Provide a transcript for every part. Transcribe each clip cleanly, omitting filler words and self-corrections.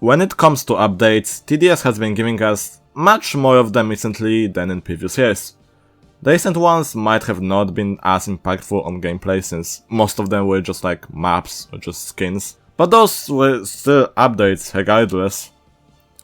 When it comes to updates, TDS has been giving us much more of them recently than in previous years. The recent ones might have not been as impactful on gameplay since most of them were just like maps or just skins, but those were still updates regardless.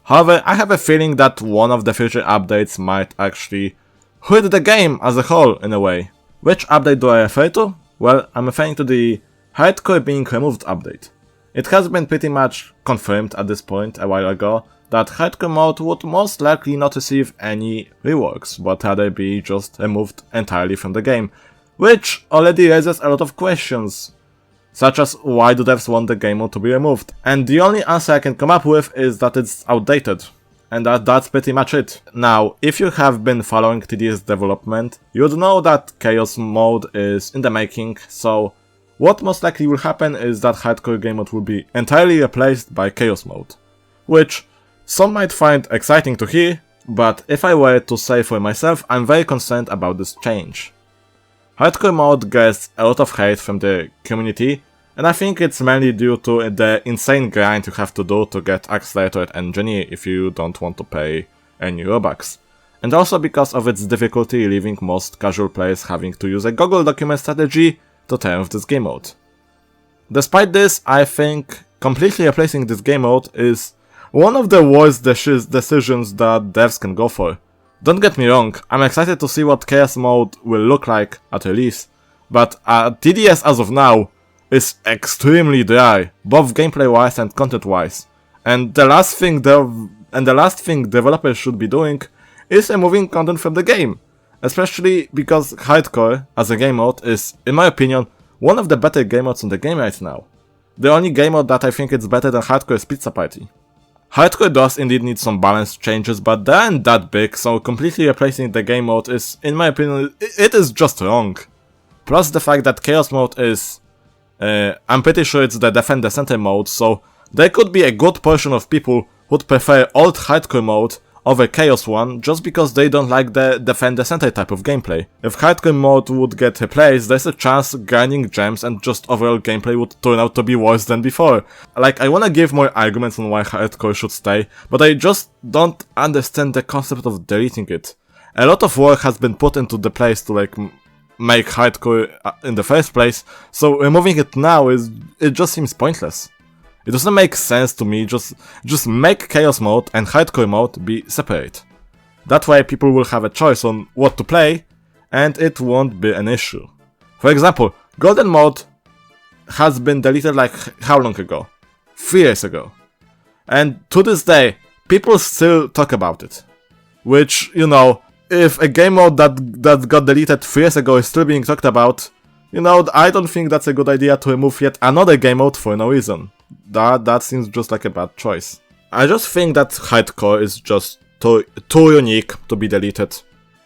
However, I have a feeling that one of the future updates might actually hurt the game as a whole in a way. Which update do I refer to? Well, I'm referring to the Hardcore being removed update. It has been pretty much confirmed at this point a while ago that Hardcore mode would most likely not receive any reworks, but rather be just removed entirely from the game, which already raises a lot of questions, such as why do devs want the game mode to be removed? And the only answer I can come up with is that it's outdated. And that's pretty much it. Now, if you have been following TDS development, you'd know that Chaos mode is in the making, so what most likely will happen is that Hardcore game mode will be entirely replaced by Chaos mode, which some might find exciting to hear, but if I were to say for myself, I'm very concerned about this change. Hardcore mode gets a lot of hate from the community, and I think it's mainly due to the insane grind you have to do to get Accelerator Engineer if you don't want to pay any Robux. And also because of its difficulty, leaving most casual players having to use a Google document strategy to turn off this game mode. Despite this, I think completely replacing this game mode is one of the worst decisions that devs can go for. Don't get me wrong, I'm excited to see what Chaos mode will look like at release, but TDS as of now is extremely dry, both gameplay wise and content wise. And the last thing developers should be doing is removing content from the game. Especially because Hardcore as a game mode is, in my opinion, one of the better game modes in the game right now. The only game mode that I think is better than Hardcore is Pizza Party. Hardcore does indeed need some balance changes, but they aren't that big, so completely replacing the game mode is, in my opinion, it is just wrong. Plus the fact that Chaos mode is I'm pretty sure it's the Defend the Center mode, so there could be a good portion of people who'd prefer old Hardcore mode over Chaos one just because they don't like the Defend the Center type of gameplay. If Hardcore mode would get replaced, there's a chance grinding gems and just overall gameplay would turn out to be worse than before. Like, I wanna give more arguments on why Hardcore should stay, but I just don't understand the concept of deleting it. A lot of work has been put into the place to like make Hardcore in the first place, so removing it now it just seems pointless. It doesn't make sense to me, just make Chaos mode and Hardcore mode be separate. That way people will have a choice on what to play, and it won't be an issue. For example, Golden mode has been deleted like how long ago? 3 years ago. And to this day, people still talk about it. Which, you know, if a game mode that got deleted 3 years ago is still being talked about, you know, I don't think that's a good idea to remove yet another game mode for no reason. That seems just like a bad choice. I just think that Hardcore is just too unique to be deleted.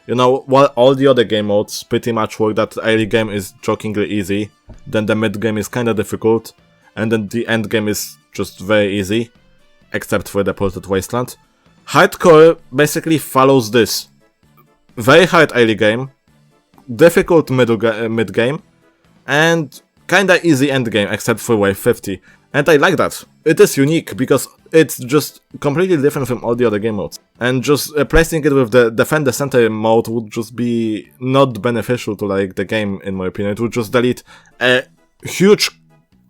You know, while all the other game modes pretty much work, that early game is jokingly easy, then the mid game is kinda difficult, and then the end game is just very easy, except for the Polluted Wasteland. Hardcore basically follows this. Very hard early game, difficult mid game, and kinda easy end game except for wave 50. And I like that. It is unique because it's just completely different from all the other game modes. And just replacing it with the Defend the Center mode would just be not beneficial to like the game, in my opinion. It would just delete a huge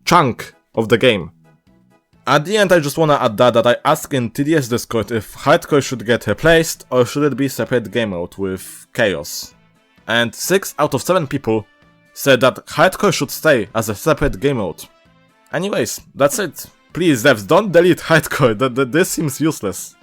chunk of the game. At the end, I just wanna add that I asked in TDS Discord if Hardcore should get replaced or should it be separate game mode with Chaos. And 6 out of 7 people said that Hardcore should stay as a separate game mode. Anyways, that's it. Please devs, don't delete Hardcore, this seems useless.